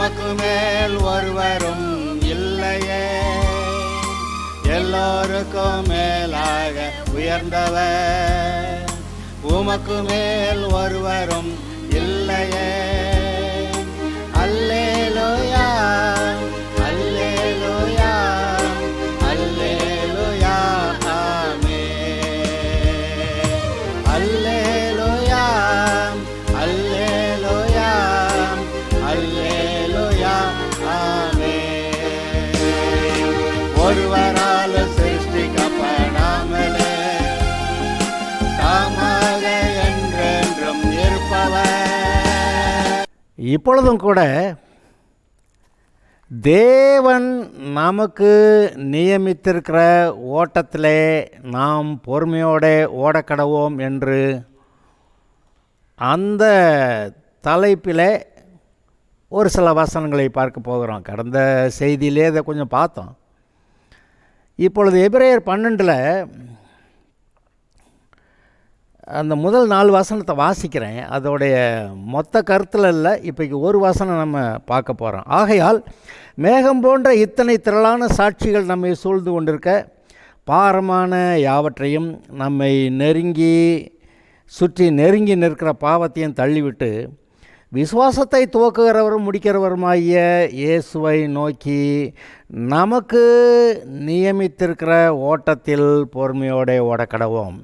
உமக்கு மேல் ஒருவரும் இல்லையே, எல்லோருக்கும் மேலாக உயர்ந்தவர். உமக்கு மேல் ஒருவரும் இல்லையே. அல்லேலூயா, அல்லேலூயா, அல்லேலூயா, ஆமென். அல்லேலூயா, அல்லேலூயா, அல்லேலூயா, ஆமென். ஒருவரால் சிருஷ்டிக்கப்படாமலே தாமாக என்றென்றும் இருப்பவர். இப்பொழுதும் கூட தேவன் நமக்கு நியமித்திருக்கிற ஓட்டத்திலே நாம் பொறுமையோடு ஓடக்கடவோம் என்று அந்த தலைப்பில் ஒரு சில வசனங்களை பார்க்க போகிறோம். கடந்த செய்தியிலே இதை கொஞ்சம் பார்த்தோம். இப்பொழுது எபிரேயர் 12 அந்த முதல் 4 வசனத்தை வாசிக்கிறேன். அதோடைய மொத்த கருத்தில் இல்லை, இப்போக்கு ஒரு வசனம் நம்ம பார்க்க போகிறோம். ஆகையால் மேகம் போன்ற இத்தனை திரளான சாட்சிகள் நம்மை சூழ்ந்து கொண்டிருக்க பாரமான யாவற்றையும் நம்மை சுற்றி நெருங்கி நிற்கிற பாவத்தையும் தள்ளிவிட்டு விசுவாசத்தை துவக்குகிறவரும் முடிக்கிறவருமாகிய இயேசுவை நோக்கி நமக்கு நியமித்திருக்கிற ஓட்டத்தில் பொறுமையோடு ஓடக்கடவோம்.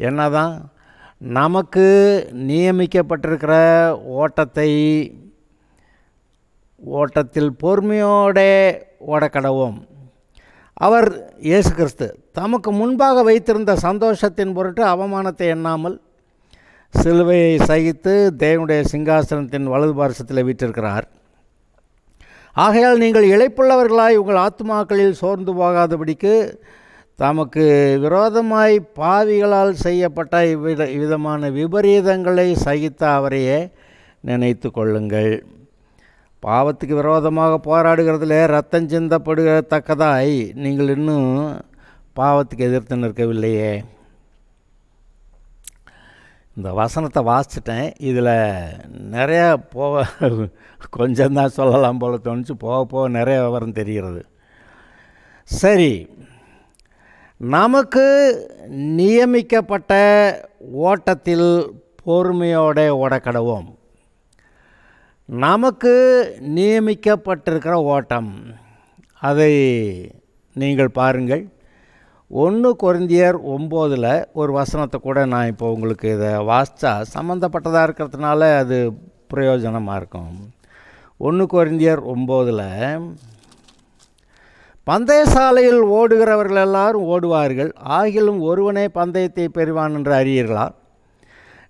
என்னதான் நமக்கு நியமிக்கப்பட்டிருக்கிற ஓட்டத்தில் பொறுமையோடு ஓடக்கடவோம். அவர் இயேசு கிறிஸ்து தமக்கு முன்பாக வைத்திருந்த சந்தோஷத்தின் பொருட்டு அவமானத்தை எண்ணாமல் சிலுவையை சகித்து தேவனுடைய சிங்காசனத்தின் வலது பார்சத்தில் வீற்றிருக்கிறார். ஆகையால் நீங்கள் இளைப்புள்ளவர்களாய் உங்கள் ஆத்துமாக்களில் சோர்ந்து போகாதபடிக்கு தமக்கு விரோதமாய் பாவிகளால் செய்யப்பட்ட இவ்விதமான விபரீதங்களை சகித்த அவரையே நினைத்து கொள்ளுங்கள். பாவத்துக்கு விரோதமாக போராடுகிறதுல ரத்தம் சிந்தப்படுத்தக்கதாய் நீங்கள் இன்னும் பாவத்துக்கு எதிர்த்து நிற்கவில்லையே. இந்த வசனத்தை வாசிச்சிட்டேன். இதில் நிறையா கொஞ்சம்தான் சொல்லலாம் போல தோணுச்சு. போக நிறைய விவரம் தெரிகிறது. சரி, நமக்கு நியமிக்கப்பட்ட ஓட்டத்தில் பொறுமையோடு ஓடக்கடவோம். நமக்கு நியமிக்கப்பட்டிருக்கிற ஓட்டம், அதை நீங்கள் பாருங்கள். 1 கொரிந்தியர் 9 ஒரு வசனத்தை கூட நான் இப்போ உங்களுக்கு இதை வாசித்தா சம்மந்தப்பட்டதாக இருக்கிறதுனால அது பிரயோஜனமாக இருக்கும். 1 கொரிந்தியர் 9 பந்தயசாலையில் ஓடுகிறவர்கள் எல்லாரும் ஓடுவார்கள், ஆகிலும் ஒருவனே பந்தயத்தை பெறுவான் என்று அறியீர்களா?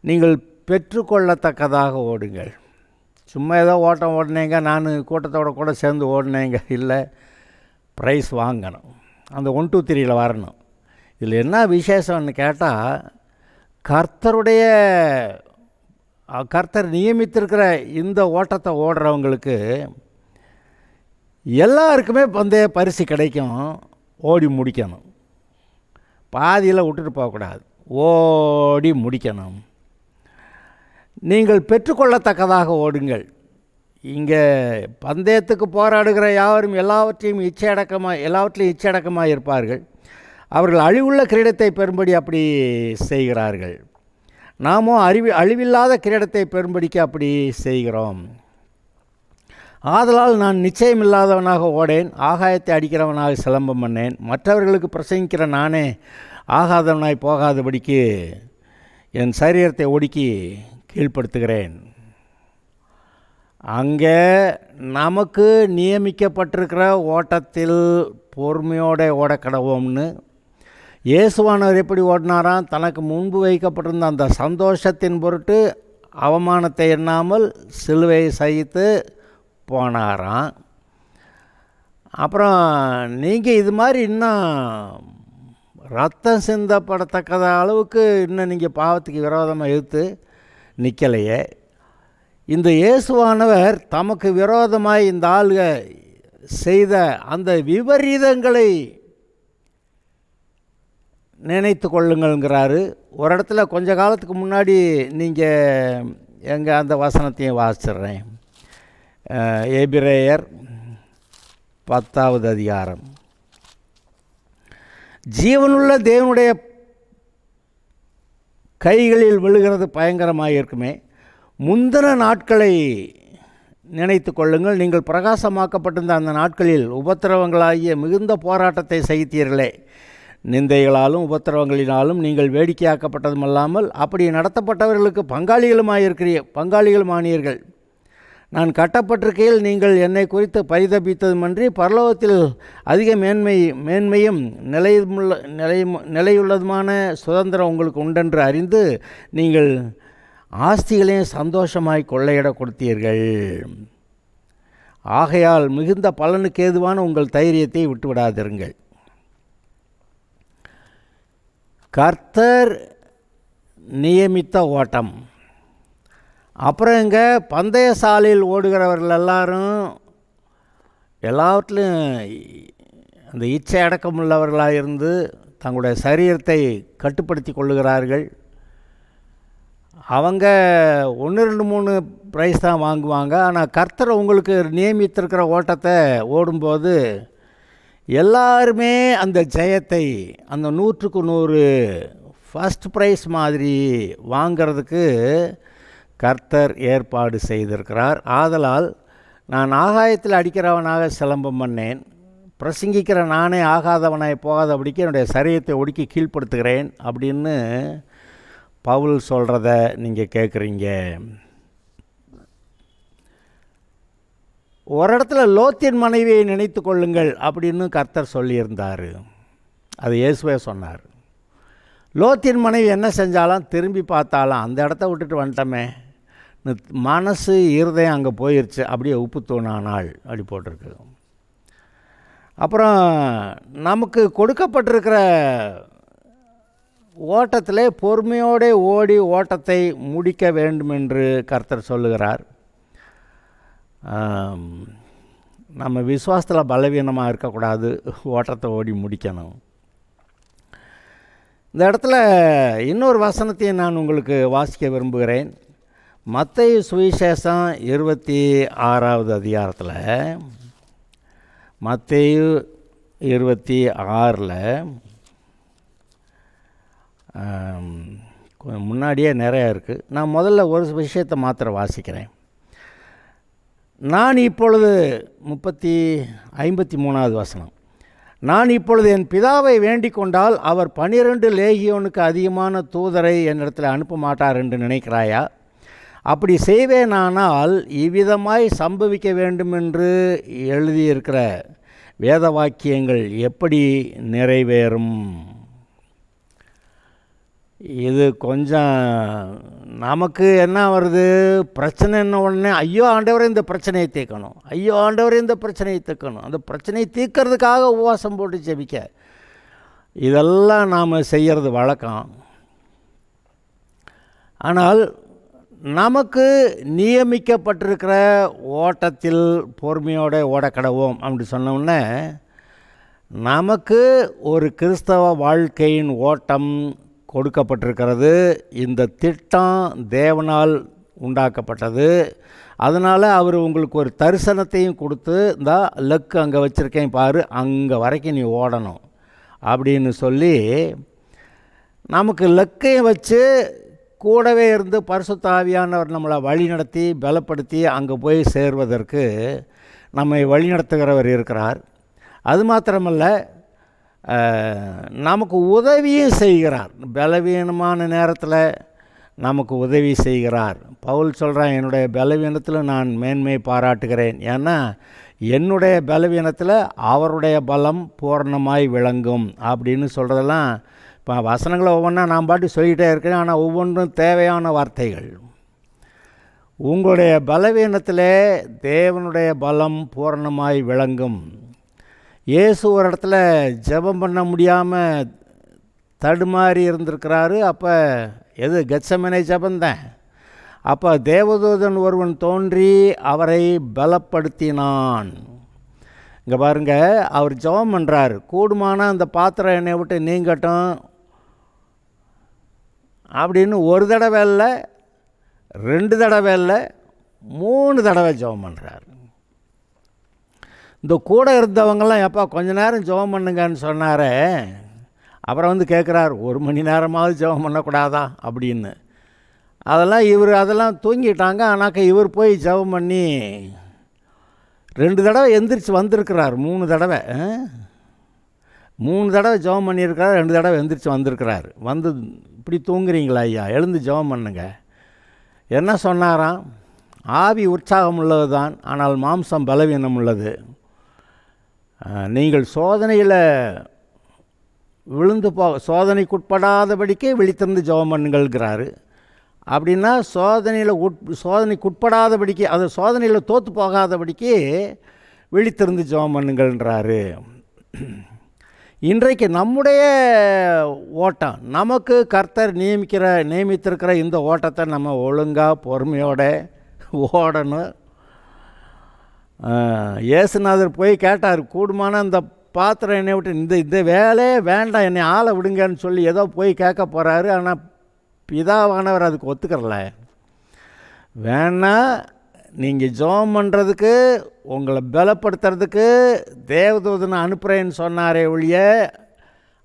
நீங்கள் பெற்றுக்கொள்ளத்தக்கதாக ஓடுங்கள். சும்மா ஏதோ ஓட்டம் ஓடினேங்க, நான் கூட்டத்தோடு கூட சேர்ந்து ஓடினேங்க இல்லை, ப்ரைஸ் வாங்கணும். அந்த 1, 2, 3 வரணும். இதில் என்ன விசேஷம்னு கேட்டால், கர்த்தர் நியமித்திருக்கிற இந்த ஓட்டத்தை ஓடுறவங்களுக்கு எல்லாருக்குமே பந்தய பரிசு கிடைக்கும். ஓடி முடிக்கணும், பாதியில் விட்டுட்டு போகக்கூடாது, ஓடி முடிக்கணும். நீங்கள் பெற்றுக்கொள்ளத்தக்கதாக ஓடுங்கள். இங்கே பந்தயத்துக்கு போராடுகிற யாவரும் எல்லாவற்றையும் இச்சையடக்கமாக இருப்பார்கள். அவர்கள் அழிவுள்ள கிரீடத்தை பெறும்படி அப்படி செய்கிறார்கள். நாமோ அழிவில்லாத கிரீடத்தை பெறும்படிக்கு அப்படி செய்கிறோம். ஆதலால் நான் நிச்சயமில்லாதவனாக ஓடேன், ஆகாயத்தை அடிக்கிறவனாக சிலம்பம் பண்ணேன். மற்றவர்களுக்கு பிரசங்கிக்கிற நானே ஆகாதவனாய் போகாதபடிக்கு என் சரீரத்தை ஒடுக்கி கீழ்ப்படுத்துகிறேன். அங்கே நமக்கு நியமிக்கப்பட்டிருக்கிற ஓட்டத்தில் பொறுமையோடு ஓடக்கடவோம்னு இயேசுவானவர் எப்படி ஓடினாராம்? தனக்கு முன்பு வைக்கப்பட்டிருந்த அந்த சந்தோஷத்தின் பொருட்டு அவமானத்தை எண்ணாமல் சிலுவையை சகித்து போனாராம். அப்புறம் நீங்கள் இது மாதிரி இன்னும் ரத்தம் சிந்தப்படத்தக்கத அளவுக்கு இன்னும் நீங்கள் பாவத்துக்கு விரோதமாக எதிர்த்து நிற்கலையே. இந்த இயேசுவானவர் தமக்கு விரோதமாய் இந்த ஆளுக செய்த அந்த விபரீதங்களை நினைத்து கொள்ளுங்கள்ங்கிறாரு. ஒரு இடத்துல கொஞ்ச காலத்துக்கு முன்னாடி நீங்கள் எங்கள் அந்த வசனத்தையும் வாசிச்சிட்றேன். எபிரேயர் 10வது அதிகாரம். ஜீவனுள்ள தேவனுடைய கைகளில் விழுகிறது பயங்கரமாக இருக்குமே. முந்தின நாட்களை நினைத்து கொள்ளுங்கள். நீங்கள் பிரகாசமாக்கப்பட்டிருந்த அந்த நாட்களில் உபத்திரவங்களாகிய மிகுந்த போராட்டத்தை சகித்தீர்களே. நிந்தைகளாலும் உபத்திரவங்களினாலும் நீங்கள் வேடிக்கையாக்கப்பட்டதுமல்லாமல் அப்படி நடத்தப்பட்டவர்களுக்கு பங்காளிகளுமானீர்கள். நான் கட்டப்பட்டிருக்கையில் நீங்கள் என்னை குறித்து பரிதபித்ததுமன்றி பரலோகத்தில் அதிக மேன்மையும் நிலையுள்ளதுமான சுதந்திரம் உங்களுக்கு உண்டென்று அறிந்து நீங்கள் ஆஸ்திகளையும் சந்தோஷமாய் கொள்ளையிட கொடுத்தீர்கள். ஆகையால் மிகுந்த பலனுக்கு ஏதுவான உங்கள் தைரியத்தை விட்டுவிடாதிருங்கள். கர்த்தர் நியமித்த ஓட்டம். அப்புறம் இங்கே பந்தய சாலையில் ஓடுகிறவர்கள் எல்லாவற்றிலும் அந்த இச்சை அடக்கமுள்ளவர்களாக இருந்து தங்களுடைய சரீரத்தை கட்டுப்படுத்தி கொள்ளுகிறார்கள். அவங்க 1 2 3 ப்ரைஸ் தான் வாங்குவாங்க. ஆனால் கர்த்தர் உங்களுக்கு நியமித்திருக்கிற ஓட்டத்தை ஓடும்போது எல்லாருமே அந்த ஜெயத்தை, அந்த 100க்கு 100 ஃபஸ்ட் ப்ரைஸ் மாதிரி வாங்கிறதுக்கு கர்த்தர் ஏற்பாடு செய்திருக்கிறார். ஆதலால் நான் ஆகாயத்தில் அடிக்கிறவனாக சிலம்பம் பண்ணேன், பிரசங்கிக்கிற நானே ஆகாதவனாய் போகாதபடிக்கு என்னுடைய சரீரத்தை ஒடுக்கி கீழ்ப்படுத்துகிறேன் அப்படின்னு பவுல் சொல்கிறத நீங்கள் கேட்குறீங்க. ஒரு இடத்துல லோத்தின் மனைவியை நினைத்து கொள்ளுங்கள் அப்படின்னு கர்த்தர் சொல்லியிருந்தார். அது இயேசுவே சொன்னார். லோத்தின் மனைவி என்ன செஞ்சாலும் திரும்பி பார்த்தாலும் அந்த இடத்த விட்டுட்டு வந்துட்டோமே, மனசு இருதயம் அங்கே போயிடுச்சு, அப்படியே உப்பு தூணானாள் அப்படி போட்டிருக்கு. அப்புறம் நமக்கு கொடுக்கப்பட்டிருக்கிற ஓட்டத்திலே பொறுமையோடு ஓடி ஓட்டத்தை முடிக்க வேண்டும் என்று கர்த்தர் சொல்லுகிறார். நம்ம விசுவாசத்தில் பலவீனமாக இருக்கக்கூடாது, ஓட்டத்தை ஓடி முடிக்கணும். இந்த இடத்துல இன்னொரு வசனத்தையும் நான் உங்களுக்கு வாசிக்க விரும்புகிறேன். மத்தேயு சுவிசேஷம் 26வது அதிகாரத்தில், மத்தேயு 26ல் முன்னாடியே நிறையா இருக்குது. நான் முதல்ல ஒரு விஷயத்தை மாத்திரம் வாசிக்கிறேன். நான் இப்பொழுது 53வது வசனம். நான் இப்பொழுது என் பிதாவை வேண்டிக் கொண்டால் அவர் 12 லேகியோனுக்கு அதிகமான தூதரை என்னிடத்தில் அனுப்ப மாட்டார் என்று நினைக்கிறாயா? அப்படி செய்வேனானால் இவ்விதமாய் சம்பவிக்க வேண்டும் என்று எழுதியிருக்கிற வேத வாக்கியங்கள் எப்படி நிறைவேறும்? இது கொஞ்சம் நமக்கு என்ன வருது, பிரச்சனை என்ன உடனே ஐயோ ஆண்டவரே இந்த பிரச்சனையை தீர்க்கணும், ஐயோ ஆண்டவரே இந்த பிரச்சனையை தீர்க்கணும், அந்த பிரச்சனையை தீர்க்கறதுக்காக உபவாசம் போட்டு ஜெபிக்க, இதெல்லாம் நாம் செய்கிறது வழக்கம். ஆனால் நமக்கு நியமிக்கப்பட்டிருக்கிற ஓட்டத்தில் பொறுமையோடு ஓடக்கடவோம் அப்படி சொன்னோன்னே, நமக்கு ஒரு கிறிஸ்தவ வாழ்க்கையின் ஓட்டம் கொடுக்கப்பட்டிருக்கிறது. இந்த திட்டம் தேவனால் உண்டாக்கப்பட்டது. அதனால் அவர் உங்களுக்கு ஒரு தரிசனத்தையும் கொடுத்து, இந்த லக்கு அங்கே வச்சுருக்கேன் பாரு, அங்கே வரைக்கும் நீ ஓடணும் அப்படின்னு சொல்லி நமக்கு லக்கையும் வச்சு கூடவே இருந்து பரிசுத்த ஆவியானவர் நம்மளை வழிநடத்தி பலப்படுத்தி அங்கே போய் சேர்வதற்கு நம்மை வழிநடத்துகிறவர் இருக்கிறார். அது மாத்திரமல்ல, நமக்கு உதவியும் செய்கிறார். பலவீனமான நேரத்தில் நமக்கு உதவி செய்கிறார். பவுல் சொல்கிறான், என்னுடைய பலவீனத்தில் நான் மேன்மை பாராட்டுகிறேன், ஏன்னா என்னுடைய பலவீனத்தில் அவருடைய பலம் பூரணமாய் விளங்கும் அப்படின்னு சொல்கிறதெல்லாம் இப்போ வசனங்களை ஒவ்வொன்றா நான் பாட்டு சொல்லிகிட்டே இருக்கிறேன். ஆனால் ஒவ்வொன்றும் தேவையான வார்த்தைகள். உங்களுடைய பலவீனத்திலே தேவனுடைய பலம் பூரணமாய் விளங்கும். இயேசு ஒரு இடத்துல ஜெபம் பண்ண முடியாமல் தடுமாறி இருந்திருக்கிறாரு. அப்போ எது கெத்செமனே ஜெபந்தான். அப்போ தேவதூதன் ஒருவன் தோன்றி அவரை பலப்படுத்தினான். இங்கே பாருங்கள், அவர் ஜெபம் பண்ணுறாரு, கூடுமான அந்த பாத்திரம் என்னை விட்டு நீங்கட்டும் அப்படின்னு. ஒரு தடவை இல்லை, 2 தடவை இல்லை, 3 தடவை ஜெபம் பண்ணுறாரு. இந்த கூட இருந்தவங்கெல்லாம் எப்போ கொஞ்ச நேரம் ஜெபம் பண்ணுங்கன்னு சொன்னாரே, அப்புறம் வந்து கேட்குறாரு 1 மணி நேரமாவது ஜெபம் பண்ணக்கூடாதா அப்படின்னு. அதெல்லாம் தூங்கிட்டாங்க. ஆனாக்க இவர் போய் ஜெபம் பண்ணி 2 தடவை எந்திரிச்சு வந்திருக்கிறார். 3 தடவை 3 தடவை ஜெபம் பண்ணியிருக்கிறார். 2 தடவை எந்திரிச்சு வந்திருக்கிறார். வந்து இப்படி தூங்குறீங்களா ஐயா, எழுந்து ஜெபம் பண்ணுங்க. என்ன சொன்னாராம்? ஆவி உற்சாகம் உள்ளது தான், ஆனால் மாம்சம் பலவீனம் உள்ளது. நீங்கள் சோதனையில் சோதனைக்குட்படாதபடிக்கு விழித்திருந்து ஜெபம் பண்ணுங்கள்ங்கிறாரு. அப்படின்னா சோதனைக்குட்படாதபடிக்கு, அது சோதனையில் தோற்று போகாதபடிக்கு விழித்திருந்து ஜெபம் பண்ணுங்கள்ன்றாரு. இன்றைக்கு நம்முடைய ஓட்டம், நமக்கு கர்த்தர் நியமித்திருக்கிற இந்த ஓட்டத்தை நம்ம ஒழுங்காக பொறுமையோடு ஓடணும். இயேசுநாதர் போய் கேட்டார், கூடுமான அந்த பாத்திரம் என்னை விட்டு இந்த வேலையே வேண்டாம், என்னை ஆளை விடுங்கன்னு சொல்லி ஏதோ போய் கேட்க போகிறாரு. ஆனால் பிதாவானவர் அதுக்கு ஒத்துக்கிறல. வேணா, நீங்கள் ஜெபம் பண்ணுறதுக்கு, உங்களை பலப்படுத்துறதுக்கு தேவதூதனை அனுப்புகிறேன்னு சொன்னாரே ஒழிய,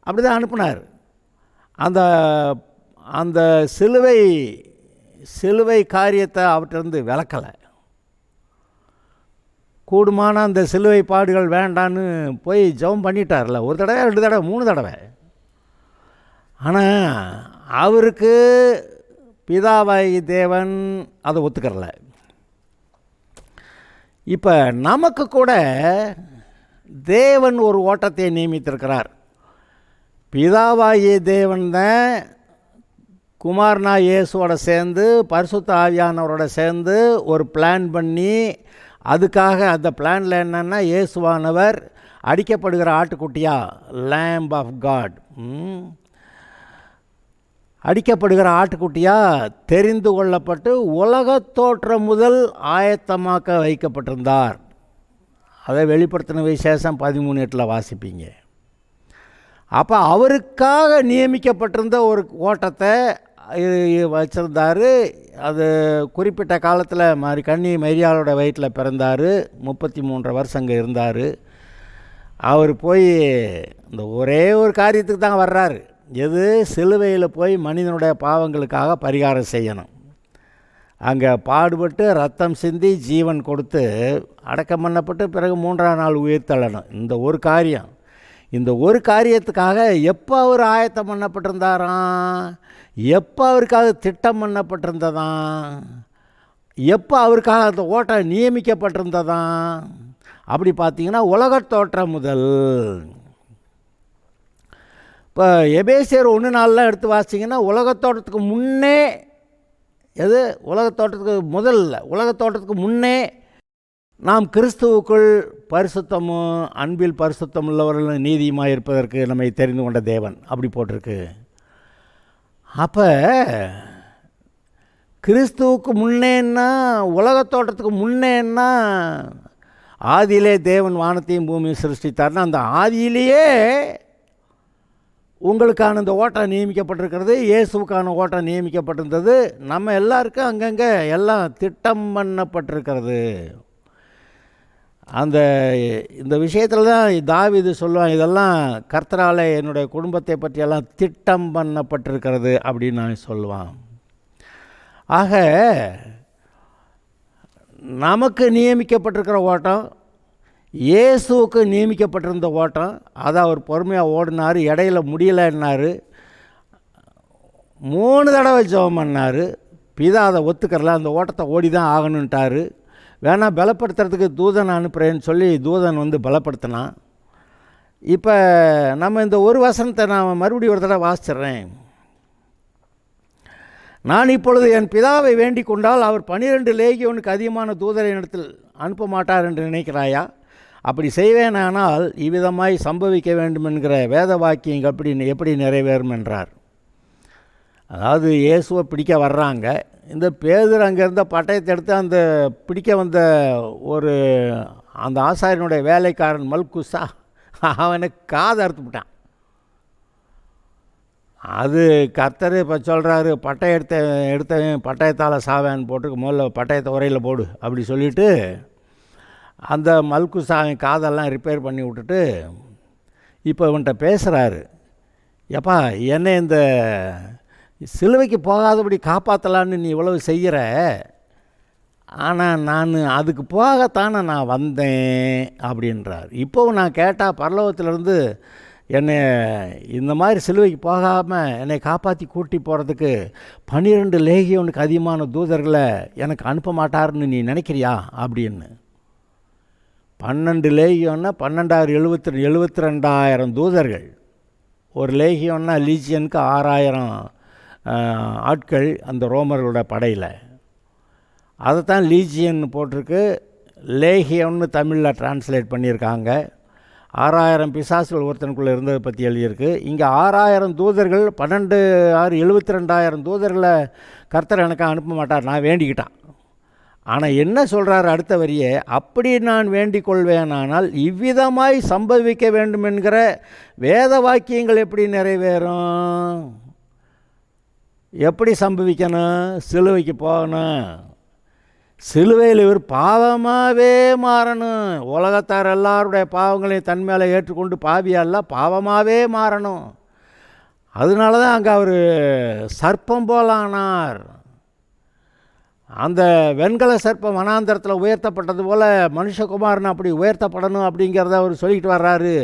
அப்படி தான் அனுப்புனார். அந்த சிலுவை காரியத்தை அவற்றிருந்து விளக்கலை. கூடுமான அந்த சிலுவை பாடுகள் வேண்டான்னு போய் ஜெபம் பண்ணிட்டார்ல, 1 தடவை 2 தடவை 3 தடவை. ஆனால் அவருக்கு பிதாவாகி தேவன் அதை ஒத்துக்கிறல. இப்போ நமக்கு கூட தேவன் ஒரு ஓட்டத்தை நியமித்திருக்கிறார். பிதாவாகிய தேவன் தான் குமாரனா இயேசுவோட சேர்ந்து பரிசுத்த ஆவியானவரோட சேர்ந்து ஒரு பிளான் பண்ணி, அதுக்காக அந்த பிளானில் என்னென்னா, இயேசுவானவர் அடிக்கப்படுகிற ஆட்டுக்குட்டியா, லேம்ப் ஆஃப் காட், அடிக்கப்படுகிற ஆட்டுக்குட்டியாக தெரிந்து கொள்ளப்பட்டு உலகத் தோற்றம் முதல் ஆயத்தமாக்க வைக்கப்பட்டிருந்தார். அதை வெளிப்படுத்தின விசேஷம் 13:8 வாசிப்பீங்க. அப்போ அவருக்காக நியமிக்கப்பட்டிருந்த ஒரு ஓட்டத்தை வச்சுருந்தார். அது குறிப்பிட்ட காலத்தில் கன்னி மரியாளோட வயிற்றில் பிறந்தார். 33 வருஷம் அங்கே இருந்தார். அவர் போய் இந்த ஒரே ஒரு காரியத்துக்கு தான் வர்றாரு. எது? சிலுவையில் போய் மனிதனுடைய பாவங்களுக்காக பரிகாரம் செய்யணும். அங்கே பாடுபட்டு ரத்தம் சிந்தி ஜீவன் கொடுத்து அடக்கம் பண்ணப்பட்டு பிறகு 3ஆம் நாள் உயிர் தள்ளணும். இந்த ஒரு காரியத்துக்காக எப்போ அவர் ஆயத்தம் பண்ணப்பட்டிருந்தாராம், எப்போ அவருக்காக திட்டம் பண்ணப்பட்டிருந்ததாம், எப்போ அவருக்காக அந்த ஓட்டம் நியமிக்கப்பட்டிருந்ததாம், அப்படி பார்த்தீங்கன்னா உலகத் தோற்றம் முதல். இப்போ எபேசியர் 1:4 எடுத்து வாசிங்கன்னா, உலகத்தோட்டத்துக்கு முன்னே, எது உலகத்தோட்டத்துக்கு முதல் இல்லை, உலகத்தோட்டத்துக்கு முன்னே நாம் கிறிஸ்துவுக்குள் பரிசுத்தமும் அன்பில் பரிசுத்தம் உள்ளவர்கள் நீதியுமாக இருப்பதற்கு நம்மை தெரிந்து கொண்ட தேவன், அப்படி போட்டிருக்கு. அப்போ கிறிஸ்துவுக்கு முன்னேன்னா, உலகத்தோட்டத்துக்கு முன்னேன்னா, ஆதியிலே தேவன் வானத்தையும் பூமியும் சிருஷ்டித்தார்னா, அந்த ஆதியிலேயே உங்களுக்கான இந்த ஓட்டம் நியமிக்கப்பட்டிருக்கிறது. இயேசுவுக்கான ஓட்டம் நியமிக்கப்பட்டிருந்தது. நம்ம எல்லாருக்கும் அங்கங்கே எல்லாம் திட்டம் பண்ணப்பட்டிருக்கிறது. இந்த விஷயத்தில் தான் தாவீது சொல்லுவான், இதெல்லாம் கர்த்தரால் என்னுடைய குடும்பத்தை பற்றியெல்லாம் திட்டம் பண்ணப்பட்டிருக்கிறது அப்படின்னு நான் சொல்லுவான். ஆக நமக்கு நியமிக்கப்பட்டிருக்கிற ஓட்டம், இயேசுவுக்கு நியமிக்கப்பட்டிருந்த ஓட்டம், அதை அவர் பொறுமையாக ஓடினார். இடையில முடியலைன்னாரு. 3 தடவை ஜெபம் பண்ணார். பிதா அதை ஒத்துக்கிறல, அந்த ஓட்டத்தை ஓடி தான் ஆகணுன்ட்டார். வேணா பலப்படுத்துறதுக்கு தூதனை அனுப்புகிறேன்னு சொல்லி தூதன் வந்து பலப்படுத்தினான். இப்போ நம்ம இந்த ஒரு வசனத்தை நான் மறுபடியும் ஒரு தடவை வாசிச்சிட்றேன். நான் இப்பொழுது என் பிதாவை வேண்டிக் கொண்டால் அவர் 12 லேகியோனுக்கு அதிகமான தூதரை இடத்தில் அனுப்ப மாட்டார் என்று நினைக்கிறாயா? அப்படி செய்வேனானால் இவ்விதமாய் சம்பவிக்க வேண்டும் என்கிற வேத வாக்கியம் எப்படி நிறைவேறும் என்றார். அதாவது இயேசுவை பிடிக்க வர்றாங்க. இந்த பேதுரு அங்கேருந்த பட்டயத்தை எடுத்து அந்த பிடிக்க வந்த அந்த ஆசாரியனுடைய வேலைக்காரன் மல்குசா அவனை காது அறுத்து விட்டான். அது கர்த்தர் இப்போ சொல்கிறாரு, எடுத்தவன் பட்டயத்தால் சாவேன்னு போட்டு முதல்ல பட்டயத்தை உரையில் போடு அப்படி சொல்லிவிட்டு அந்த மல்குசாவின் காதெல்லாம் ரிப்பேர் பண்ணி விட்டுட்டு இப்போ இவன்கிட்ட பேசுகிறாரு. எப்பா, என்னை இந்த சிலுவைக்கு போகாதபடி காப்பாற்றலான்னு நீ இவ்வளவு செய்கிற, ஆனால் நான் அதுக்கு போகத்தானே நான் வந்தேன் அப்படின்றார். இப்போவும் நான் கேட்டால் பரலோகத்திலேருந்து என்னை இந்த மாதிரி சிலுவைக்கு போகாமல் என்னை காப்பாற்றி கூட்டி போகிறதுக்கு 12 லேகியோனுக்கு அதிகமான தூதர்களை எனக்கு அனுப்ப மாட்டார்னு நீ நினைக்கிறியா அப்படின்னு. 12 லேகியோன்னா 72,000 தூதர்கள். ஒரு லேகியோன்னா லீஜியனுக்கு 6,000 ஆட்கள் அந்த ரோமர்களோட படையில். அதைத்தான் லீஜியன் போட்டிருக்கு. லேகியன்னு தமிழில் டிரான்ஸ்லேட் பண்ணியிருக்காங்க. 6,000 பிசாசுகள் ஒருத்தனுக்குள்ளே இருந்ததை பற்றி எழுதியிருக்கு. இங்கே 6,000 தூதர்கள், 12 6 72,000 தூதர்களை கர்த்தர் எனக்கு அனுப்ப மாட்டார், நான் வேண்டிக்கிட்டான். ஆனால் என்ன சொல்கிறார் அடுத்த வரியே, அப்படி நான் வேண்டிக் கொள்வேனானால் இவ்விதமாய் சம்பவிக்க வேண்டும் என்கிற வேத வாக்கியங்கள் எப்படி நிறைவேறும்? எப்படி சம்பவிக்கணும்? சிலுவைக்கு போகணும். சிலுவையில் இவர் பாவமாகவே மாறணும். உலகத்தார் எல்லாருடைய பாவங்களையும் தன் மேலே ஏற்றுக்கொண்டு பாவியல்ல, பாவமாகவே மாறணும். அதனால தான் அங்கே அவர் சர்ப்பம் போலானார். அந்த வெண்கல சர்ப்பம் வனாந்தரத்தில் உயர்த்தப்பட்டது போல் மனுஷகுமாரன் அப்படி உயர்த்தப்படணும் அப்படிங்கிறத அவர் சொல்லிக்கிட்டு வர்றாரு.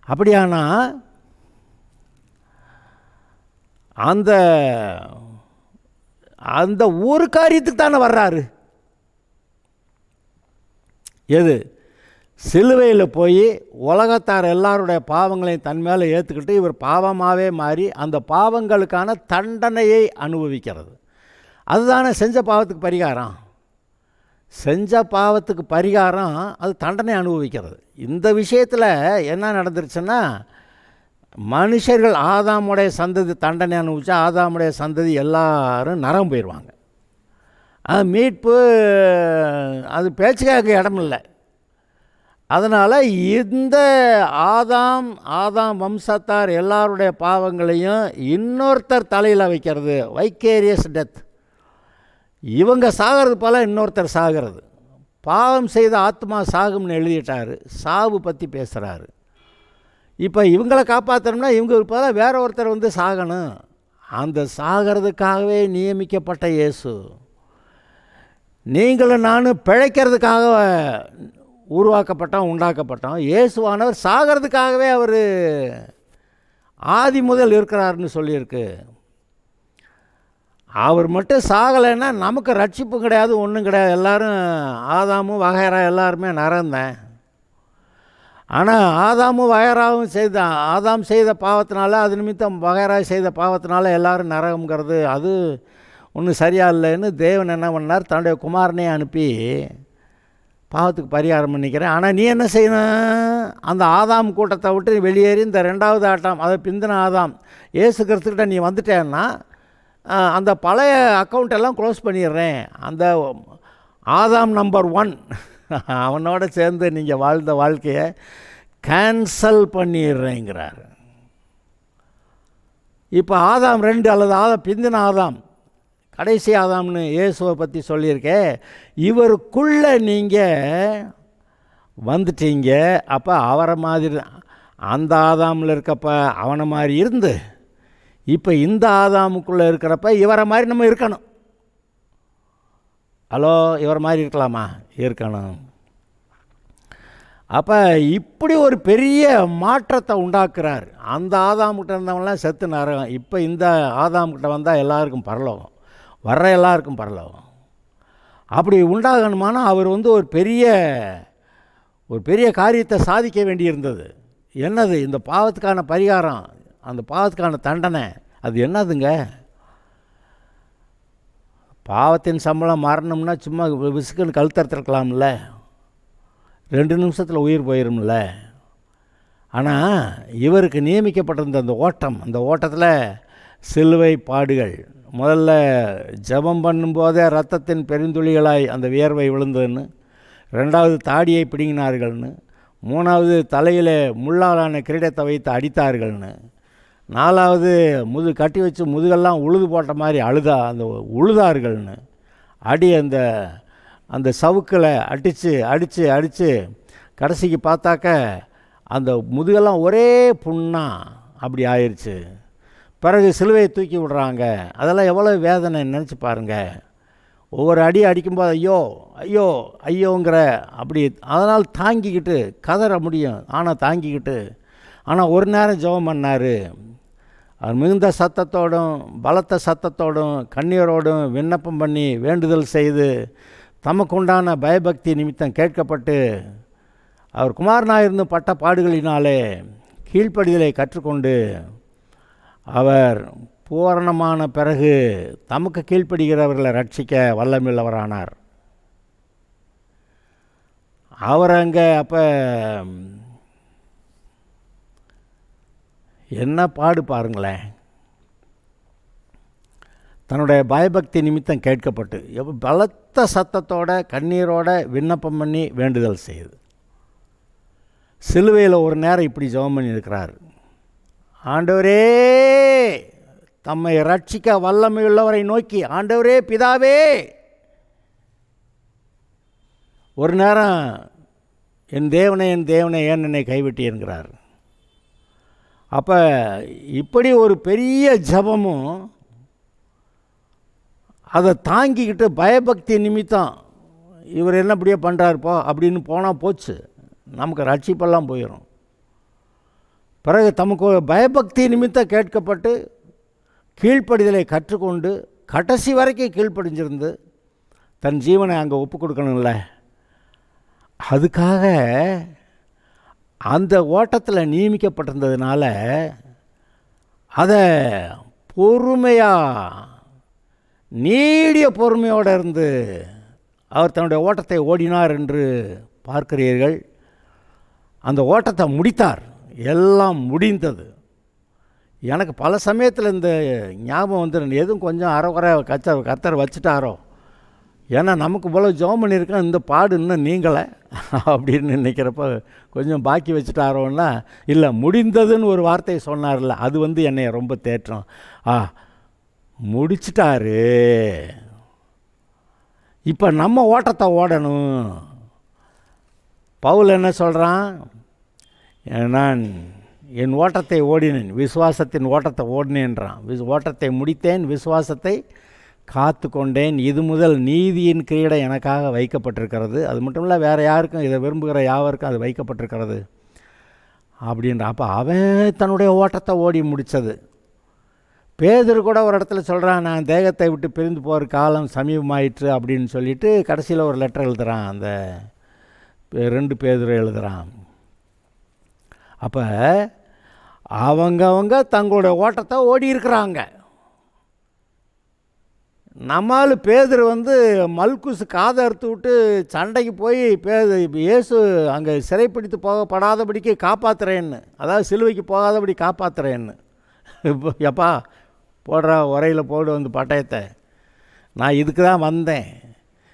அப்படியானா அந்த ஒரு காரியத்துக்கு தானே வர்றாரு. எது? சிலுவையில் போய் உலகத்தார் எல்லாருடைய பாவங்களையும் தன் மேலே ஏற்றுக்கிட்டு இவர் பாவமாகவே மாறி அந்த பாவங்களுக்கான தண்டனையை அனுபவிக்கிறது. அதுதானே செஞ்ச பாவத்துக்கு பரிகாரம். செஞ்ச பாவத்துக்கு பரிகாரம் அது தண்டனை அனுபவிக்கிறது. இந்த விஷயத்தில் என்ன நடந்துருச்சுன்னா, மனுஷர்கள் ஆதாமுடைய சந்ததி தண்டனை அனுபவிச்சா ஆதாமுடைய சந்ததி எல்லாரும் நரகம் போயிடுவாங்க. அது மீட்பு, அது பேச்சுக்காக இடம் இல்லை. அதனால் இந்த ஆதாம் வம்சத்தார் எல்லாருடைய பாவங்களையும் இன்னொருத்தர் தலையில் வைக்கிறது, வைக்கேரியஸ் டெத். இவங்க சாகிறது போல் இன்னொருத்தர் சாகிறது. பாவம் செய்த ஆத்மா சாகும்னு எழுதிட்டார், சாவு பற்றி பேசுகிறாரு. இப்போ இவங்களை காப்பாற்றணும்னா இவங்க போல வேற ஒருத்தர் வந்து சாகணும். அந்த சாகிறதுக்காகவே நியமிக்கப்பட்ட இயேசு, நீங்களும் நானும் பிழைக்கிறதுக்காக உண்டாக்கப்பட்டோம். இயேசுவானவர் சாகிறதுக்காகவே அவர் ஆதி முதல் இருக்கிறாருன்னு சொல்லியிருக்கு. அவர் மட்டும் சாகலைன்னா நமக்கு ரட்சிப்பு கிடையாது, ஒன்றும் கிடையாது. எல்லோரும் ஆதாமும் வகைரா எல்லாருமே நரந்தேன். ஆனால் ஆதாமும் வகைராவும் ஆதாம் செய்த பாவத்தினால, அது நிமித்தம் வகைரா செய்த பாவத்தினால எல்லோரும் நரகம்ங்கிறது அது ஒன்றும் சரியாக இல்லைன்னு தேவன் என்ன பண்ணார், தன்னுடைய குமாரனையே அனுப்பி பாவத்துக்கு பரிகாரம் பண்ணிக்கிறேன். ஆனால் நீ என்ன செய்யணும், அந்த ஆதாம் கூட்டத்தை விட்டு வெளியேறி இந்த 2வது ஆட்டம், அதை பிந்தின ஆதாம் இயேசு கிறிஸ்துக்கிட்ட நீ வந்துட்டேன்னா அந்த பழைய அக்கௌண்ட்டெல்லாம் க்ளோஸ் பண்ணிடுறேன். அந்த ஆதாம் நம்பர் 1 அவனோட சேர்ந்து நீங்கள் வாழ்ந்த வாழ்க்கையை கேன்சல் பண்ணிடுறேங்கிறார். இப்போ ஆதாம் 2 அல்லது பிந்தின ஆதாம், கடைசி ஆதாம்னு இயேசுவை பற்றி சொல்லியிருக்கே, இவருக்குள்ளே நீங்கள் வந்துட்டீங்க. அப்போ அவரை மாதிரி அந்த ஆதாமில் இருக்கப்ப அவனை மாதிரி இருந்து இப்போ இந்த ஆதாமுக்குள்ளே இருக்கிறப்ப இவரை மாதிரி நம்ம இருக்கணும். ஹலோ, இவரை மாதிரி இருக்கலாமா? இருக்கணும். அப்போ இப்படி ஒரு பெரிய மாற்றத்தை உண்டாக்குறார். அந்த ஆதாம்கிட்ட இருந்தவங்களாம் செத்து நரகம். இப்போ இந்த ஆதாம்கிட்ட வந்தால் எல்லாருக்கும் பரலோகம், வர்ற எல்லாருக்கும் பரலோகம். அப்படி உண்டாகணுமானா அவர் வந்து ஒரு பெரிய காரியத்தை சாதிக்க வேண்டியிருந்தது. என்னது? இந்த பாவத்துக்கான பரிகாரம், அந்த பாவத்துக்கான தண்டனை. அது என்னதுங்க? பாவத்தின் சம்பளம் மரணம்னா சும்மா விசுக்குன்னு கழுத்தறுத்துருக்கலாம்ல, 2 நிமிஷத்தில் உயிர் போயிரும்ல. ஆனால் இவருக்கு நியமிக்கப்பட்டிருந்த அந்த ஓட்டம், அந்த ஓட்டத்தில் சிலுவை பாடுகள். முதல்ல ஜெபம் பண்ணும்போதே இரத்தத்தின் பெருந்துளிகளாய் அந்த வியர்வை விழுந்ததுன்னு, 2வது தாடியை பிடுங்கினார்கள்னு, 3வது தலையில் முள்ளாலான கிரீடத்தை வைத்து அடித்தார்கள்னு, 4வது கட்டி வச்சு முதுகெல்லாம் உழுது போட்ட மாதிரி அந்த உழுதார்கள்னு அந்த அந்த சவுக்கில் அடித்து கடைசிக்கு பார்த்தாக்க அந்த முதுகெல்லாம் ஒரே புண்ணாக அப்படி ஆயிடுச்சு. பிறகு சிலுவையை தூக்கி விடுறாங்க. அதெல்லாம் எவ்வளோ வேதனை நினச்சி பாருங்கள். ஒவ்வொரு அடி அடிக்கும்போது ஐயோ ஐயோ ஐயோங்கிற அப்படி அதனால் தாங்கிக்கிட்டு கதற முடியும். ஆனால் தாங்கிக்கிட்டு ஆனால் ஒரு நேரம் ஜெபம் பண்ணார். அவர் மிகுந்த சத்தத்தோடும் பலத்த சத்தத்தோடும் கண்ணீரோடும் விண்ணப்பம் பண்ணி வேண்டுதல் செய்து தமக்குண்டான பயபக்தி நிமித்தம் கேட்கப்பட்டு அவர் குமாரனாயிருந்து பட்ட பாடுகளினாலே கீழ்ப்படிதலை கற்றுக்கொண்டு அவர் பூரணமான பிறகு தமக்கு கீழ்ப்படுகிறவர்களை ரட்சிக்க வல்லமையுள்ளவரானார். அவர் அங்கே அப்போ என்ன பாடு பாருங்களேன். தன்னுடைய பயபக்தி நிமித்தம் கேட்கப்பட்டு பலத்த சத்தத்தோட கண்ணீரோட விண்ணப்பம் பண்ணி வேண்டுதல் செய்யுது. சிலுவையில் ஒரு நேரம் இப்படி ஜெபம் பண்ணியிருக்கிறார். ஆண்டவரே, தம்மை ரட்சிக்க வல்லமையுள்ளவரை நோக்கி, ஆண்டவரே பிதாவே. ஒரு நேரம் என் தேவனை ஏன் என்னை கைவிட்டி என்கிறார். அப்போ இப்படி ஒரு பெரிய ஜபமும் அதை தாங்கிக்கிட்டு பயபக்தி நிமித்தம் இவர் என்ன இப்படியே பண்ணுறாருப்போ அப்படின்னு போனால் போச்சு, நமக்கு ரட்சிப்பெல்லாம் போயிடும். பிறகு தமக்கு பயபக்தி நிமித்தம் கேட்கப்பட்டு கீழ்ப்படிதலை கற்றுக்கொண்டு கடைசி வரைக்கும் கீழ்ப்படிஞ்சிருந்து தன் ஜீவனை அங்கே ஒப்பு கொடுக்கணும்ல. அதுக்காக அந்த ஓட்டத்தில் நியமிக்கப்பட்டிருந்ததுனால அதை பொறுமையாக நீடிய பொறுமையோடு இருந்து அவர் தன்னுடைய ஓட்டத்தை ஓடினார் என்று பார்க்கிறீர்கள். அந்த ஓட்டத்தை முடித்தார். எல்லாம் முடிந்தது. எனக்கு பல சமயத்தில் இந்த ஞாபகம் வந்து எதுவும் கொஞ்சம் அரைக்குறை கத்தர் வச்சுட்டாரோ, ஏன்னா நமக்கு போல ஜெபம் பண்ணியிருக்கோம், இந்த பாடு இன்னும் நீங்களே அப்படின்னு நினைக்கிறப்ப கொஞ்சம் பாக்கி வச்சுட்டாரோன்னா, இல்லை முடிந்ததுன்னு ஒரு வார்த்தையை சொன்னார்ல, அது வந்து என்னை ரொம்ப தேற்றம். முடிச்சிட்டாரு, இப்போ நம்ம ஓட்டத்தை ஓடணும். பவுல் என்ன சொல்கிறான், நான் என் ஓட்டத்தை ஓடினேன், விசுவாசத்தின் ஓட்டத்தை ஓடினேன்றான். ஓட்டத்தை முடித்தேன், விசுவாசத்தை காத்து கொண்டேன், இது முதல் நீதியின் கிரீடம் எனக்காக வைக்கப்பட்டிருக்கிறது. அது மட்டும் இல்லை, வேறு யாருக்கும், இதை விரும்புகிற யாவருக்கும் அது வைக்கப்பட்டிருக்கிறது அப்படின்ற. அப்போ அவன் தன்னுடைய ஓட்டத்தை ஓடி முடித்தது. பேதுரு கூட ஒரு இடத்துல சொல்கிறான், நான் தேகத்தை விட்டு பிரிந்து போகிற காலம் சமீபமாயிற்று அப்படின்னு சொல்லிட்டு கடைசியில் ஒரு லெட்டர் எழுதுகிறான். அந்த 2 பேதுரு எழுதுகிறான். அப்போ அவங்க தங்களுடைய ஓட்டத்தை ஓடி இருக்கிறாங்க. நம்மால் பேதுரு வந்து மல்குஸ் காதை அறுத்து விட்டு சண்டைக்கு போய் இயேசு அங்கே சிறைப்பிடித்து போகப்படாதபடிக்கு காப்பாற்றுறேன்னு, அதாவது சிலுவைக்கு போகாதபடி காப்பாற்றுறேன்னு. இப்போ எப்பா போடுற உரையில் போடு வந்து பட்டயத்தை, நான் இதுக்கு தான் வந்தேன்,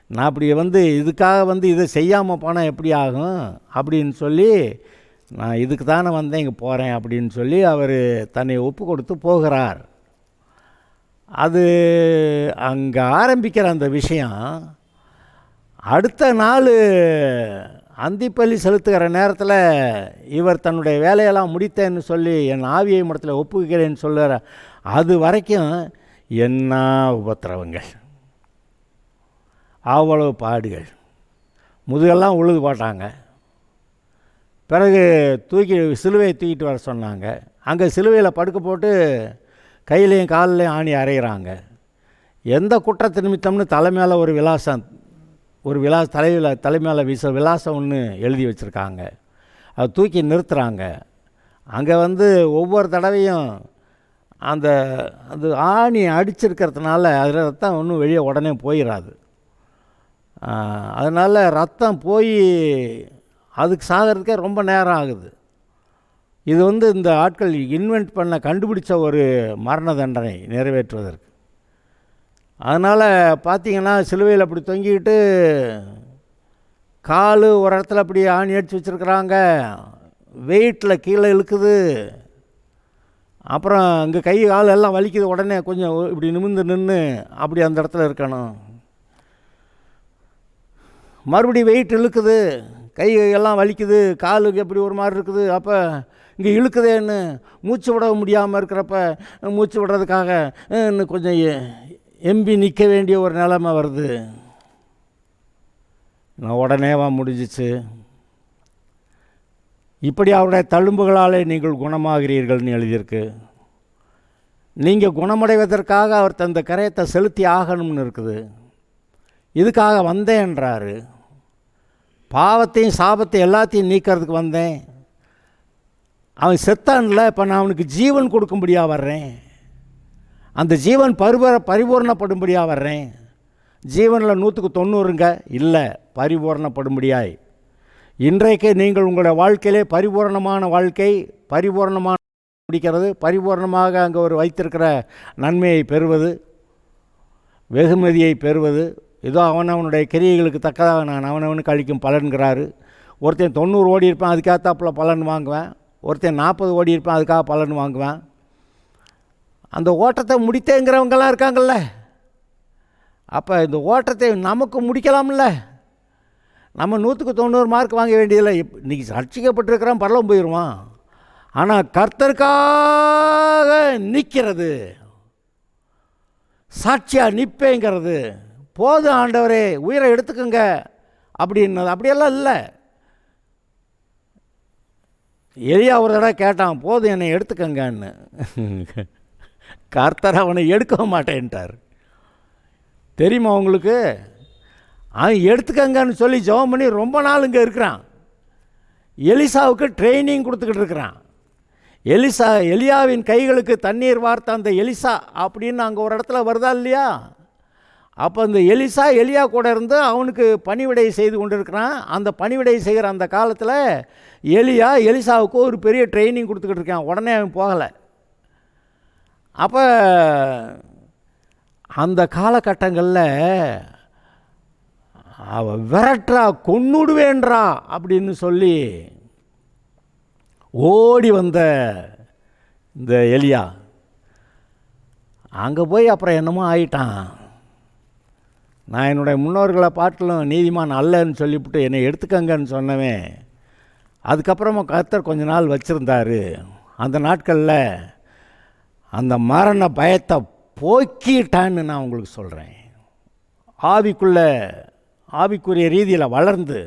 நான் அப்படி வந்து இதுக்காக வந்து இதை செய்யாமல் போனால் எப்படி ஆகும் அப்படின்னு சொல்லி, நான் இதுக்கு தானே வந்தேன், இங்கே போகிறேன் அப்படின்னு சொல்லி அவர் தன்னை ஒப்பு கொடுத்து போகிறார். அது அங்கே ஆரம்பிக்கிற அந்த விஷயம் அடுத்த நாள் அந்திப்பலி செலுத்துகிற நேரத்தில் இவர் தன்னுடைய வேலையெல்லாம் முடித்தேன்னு சொல்லி என் ஆவியை மடத்தில் ஒப்புக்கிறேன்னு சொல்லுற அது வரைக்கும் என்ன உபத்திரவங்கள், அவ்வளவு பாடுகள், முதுகெல்லாம் உழுது போட்டாங்க. பிறகு சிலுவையை தூக்கிட்டு வர சொன்னாங்க. அங்கே சிலுவையில் படுக்க போட்டு கையிலையும் காலிலையும் ஆணி அறைகிறாங்க. எந்த குற்றத்து நிமித்தம்னு தலைமையில் ஒரு விலாசம், தலைமையில் விலாசம் ஒன்று எழுதி வச்சுருக்காங்க. அதை தூக்கி நிறுத்துகிறாங்க. அங்கே வந்து ஒவ்வொரு தடவையும் அந்த ஆணி அடிச்சிருக்கிறதுனால அதில் ரத்தம் ஒன்றும் வெளியே உடனே போயிடாது. அதனால் ரத்தம் போய் அதுக்கு சாகிறதுக்கே ரொம்ப நேரம் ஆகுது. இது வந்து இந்த ஆட்கள் கண்டுபிடிச்ச ஒரு மரண தண்டனை நிறைவேற்றுவதற்கு. அதனால் பார்த்திங்கன்னா சிலுவையில் அப்படி தொங்கிக்கிட்டு கால் ஒரு இடத்துல அப்படி ஆணி அடித்து வச்சுருக்குறாங்க, வெயிட்டில் கீழே இழுக்குது. அப்புறம் இங்கே கை கால் எல்லாம் வலிக்குது, உடனே கொஞ்சம் இப்படி நிமிர்ந்து நின்று அப்படி அந்த இடத்துல இருக்கணும். மறுபடியும் வெயிட் இழுக்குது, கை எல்லாம் வலிக்குது, காலுக்கு எப்படி ஒரு மாதிரி இருக்குது, அப்போ இங்கே இழுக்குதேன்னு மூச்சு விட முடியாமல் இருக்கிறப்ப மூச்சு விடுறதுக்காக இன்னும் கொஞ்சம் எம்பி நிற்க வேண்டிய ஒரு நிலைமை வருது. நான் உடனேவா முடிஞ்சிச்சு. இப்படி அவருடைய தழும்புகளாலே நீங்கள் குணமாகிறீர்கள்னு எழுதியிருக்கு. நீங்கள் குணமடைவதற்காக அவர் தந்த கரையத்தை செலுத்தி ஆகணும்னு இருக்குது. இதுக்காக வந்தேன்றாரு. பாவத்தையும் சாபத்தையும் எல்லாத்தையும் நீக்கிறதுக்கு வந்தேன். அவன் செத்தான்ல, இப்போ நான் அவனுக்கு ஜீவன் கொடுக்கும்படியாக வர்றேன். அந்த ஜீவன் பரிபூர்ணப்படும்படியாக வர்றேன். ஜீவனில் 100க்கு இல்லை, பரிபூர்ணப்படும்படியாய். இன்றைக்கு நீங்கள் உங்களுடைய வாழ்க்கையிலே பரிபூர்ணமான வாழ்க்கை, பரிபூர்ணமான முடிக்கிறது, பரிபூர்ணமாக அங்கே ஒரு வைத்திருக்கிற நன்மையை பெறுவது, வெகுமதியை பெறுவது. ஏதோ அவனவனுடைய கிரியைகளுக்கு தக்கதாக நான் அவனவனுக்கு அளிக்கும் பலன்கிறாரு. ஒருத்தன் 90 ஓடி இருப்பான், அதுக்காகத்தாப்பில் பலன் வாங்குவேன். ஒருத்தன் 40 ஓடி இருப்பான், அதுக்காக பலன் வாங்குவேன். அந்த ஓட்டத்தை முடித்தேங்கிறவங்கெல்லாம் இருக்காங்கள்ல. அப்போ இந்த ஓட்டத்தை நமக்கு முடிக்கலாம்ல. நம்ம 100க்கு 90 மார்க் வாங்க வேண்டியதில்லை. இன்றைக்கி ரட்சிக்கப்பட்டிருக்கிறான், பரலோகம் போயிடுவான். ஆனால் கர்த்தருக்காக நிற்கிறது, சாட்சியாக நிற்பேங்கிறது, போதும் ஆண்டவரே உயிரை எடுத்துக்கோங்க அப்படின்னது அப்படியெல்லாம் இல்லை. எலியா ஒரு தடவை கேட்டான், போதும் என்னை எடுத்துக்கங்கன்னு. கர்த்தர் அவனை எடுக்க மாட்டேன்ட்டார். தெரியுமா உங்களுக்கு? அவன் எடுத்துக்கங்கன்னு சொல்லி ஜெபம் பண்ணி ரொம்ப நாள் இங்கே இருக்கிறான். எலிசாவுக்கு ட்ரைனிங் கொடுத்துக்கிட்டு இருக்கிறான். எலியாவின் கைகளுக்கு தண்ணீர் வார்த்த அந்த எலிசா அப்படின்னு அங்கே ஒரு இடத்துல வருதா இல்லையா? அப்போ அந்த எலியா கூட இருந்து அவனுக்கு பணிவிடை செய்து கொண்டு இருக்கிறான். அந்த பணிவிடை செய்கிற அந்த காலத்தில் எலிசாவுக்கு ஒரு பெரிய ட்ரைனிங் கொடுத்துக்கிட்டு இருக்கான். உடனே அவன் போகலை. அப்போ அந்த காலகட்டங்களில் அவன் விரட்டுறா, கொன்னுடுவேன்றா அப்படின்னு சொல்லி ஓடி வந்த இந்த எலியா அங்கே போய் அப்புறம் என்னமோ ஆயிட்டான். நான் என்னுடைய முன்னோர்களை பாட்டிலும் நீதிமான் அல்லன்னு சொல்லிவிட்டு என்னை எடுத்துக்கங்கன்னு சொன்னவன். அதுக்கப்புறமா கர்த்தர் கொஞ்ச நாள் வச்சுருந்தார். அந்த நாட்களில் அந்த மரண பயத்தை போக்கிட்டான்னு நான் உங்களுக்கு சொல்கிறேன். ஆவிக்குரிய ரீதியில் வளர்ந்து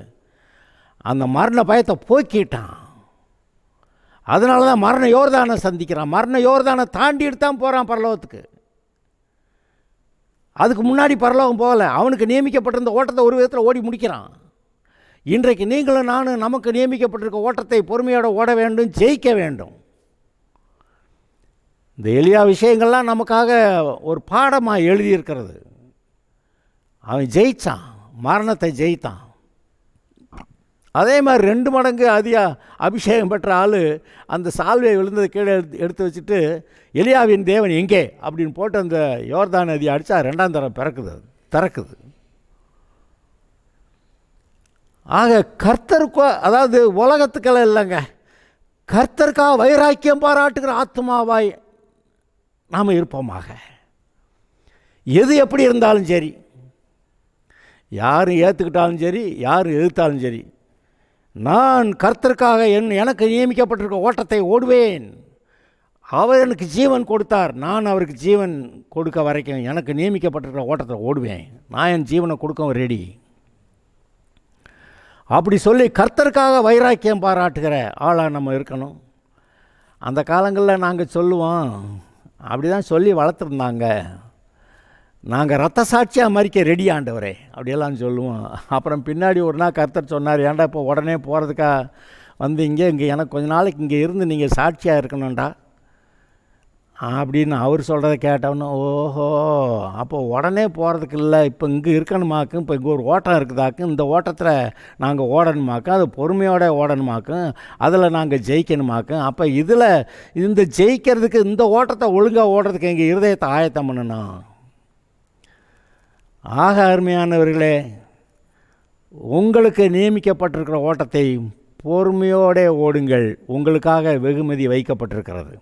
அந்த மரண பயத்தை போக்கிட்டான். அதனால தான் மரண யோர்தானை சந்திக்கிறான். மரண யோர்தானை தாண்டிட்டு தான் போகிறான் பரலோகத்துக்கு. அதுக்கு முன்னாடி பரலோகம் போகலை. அவனுக்கு நியமிக்கப்பட்டிருந்த ஓட்டத்தை ஒரு விதத்தில் ஓடி முடிக்கிறான். இன்றைக்கு நீங்களும் நானும் நமக்கு நியமிக்கப்பட்டிருக்க ஓட்டத்தை பொறுமையோடு ஓட வேண்டும், ஜெயிக்க வேண்டும். இந்த எலியா விஷயங்கள்லாம் நமக்காக ஒரு பாடமாக எழுதியிருக்கிறது. அவன் ஜெயித்தான், மரணத்தை ஜெயித்தான். அதே மாதிரி 2 மடங்கு அபிஷேகம் பெற்ற ஆள் அந்த சால்வையை விழுந்ததை கீழே எடுத்து வச்சுட்டு எலியாவின் தேவன் எங்கே அப்படின்னு போட்டு அந்த யோர்தான் நதியை அடித்தா 2ஆம் தரம் திறக்குது. ஆக கர்த்தருக்கோ, அதாவது உலகத்துக்கெல்லாம் இல்லைங்க, கர்த்தருக்காக வைராக்கியம் பாராட்டுகிற ஆத்மாவாய் நாம் இருப்போமாக. எது எப்படி இருந்தாலும் சரி, யார் ஏற்றுக்கிட்டாலும் சரி, யார் எதிர்த்தாலும் சரி, நான் கர்த்தருக்காக எனக்கு நியமிக்கப்பட்டிருக்க ஓட்டத்தை ஓடுவேன். அவர் எனக்கு ஜீவன் கொடுத்தார், நான் அவருக்கு ஜீவன் கொடுக்க வரைக்கும் எனக்கு நியமிக்கப்பட்டிருக்கிற ஓட்டத்தை ஓடுவேன். நான் என் ஜீவனை கொடுக்க ரெடி. அப்படி சொல்லி கர்த்தருக்காக வைராக்கியம் பாராட்டுகிற ஆளாக நம்ம இருக்கணும். அந்த காலங்களில் நாங்கள் சொல்லுவோம், அப்படி தான் சொல்லி வளர்த்துருந்தாங்க, நாங்கள் ரத்த சாட்சியாக மறிக்க ரெடி ஆண்டவரே அப்படியெல்லாம் சொல்லுவோம். அப்புறம் பின்னாடி ஒரு நாள் கர்த்தர் சொன்னார், ஏன்டா இப்போ உடனே போகிறதுக்கா வந்து இங்கே எனக்கு கொஞ்ச நாளைக்கு இங்கே இருந்து நீங்கள் சாட்சியாக இருக்கணும்டா அப்படின்னு அவர் சொல்கிறத கேட்டோன்னு, ஓஹோ அப்போ உடனே போகிறதுக்கு இல்லை, இப்போ இங்கே இருக்கணுமாக்கும், இப்போ இங்கே ஒரு ஓட்டம் இருக்குதாக்கும், இந்த ஓட்டத்தில் நாங்கள் ஓடணுமாக்கும், அது பொறுமையோடு ஓடணுமாக்கும், அதில் நாங்கள் ஜெயிக்கணுமாக்கும். அப்போ இந்த ஜெயிக்கிறதுக்கு, இந்த ஓட்டத்தை ஒழுங்காக ஓடுறதுக்கு எங்கள் இருதயத்தை ஆயத்தம் பண்ணணும். ஆக அருமையானவர்களே, உங்களுக்கு நியமிக்கப்பட்டிருக்கிற ஓட்டத்தை பொறுமையோடு ஓடுங்கள், உங்களுக்காக வெகுமதி வைக்கப்பட்டிருக்கிறது.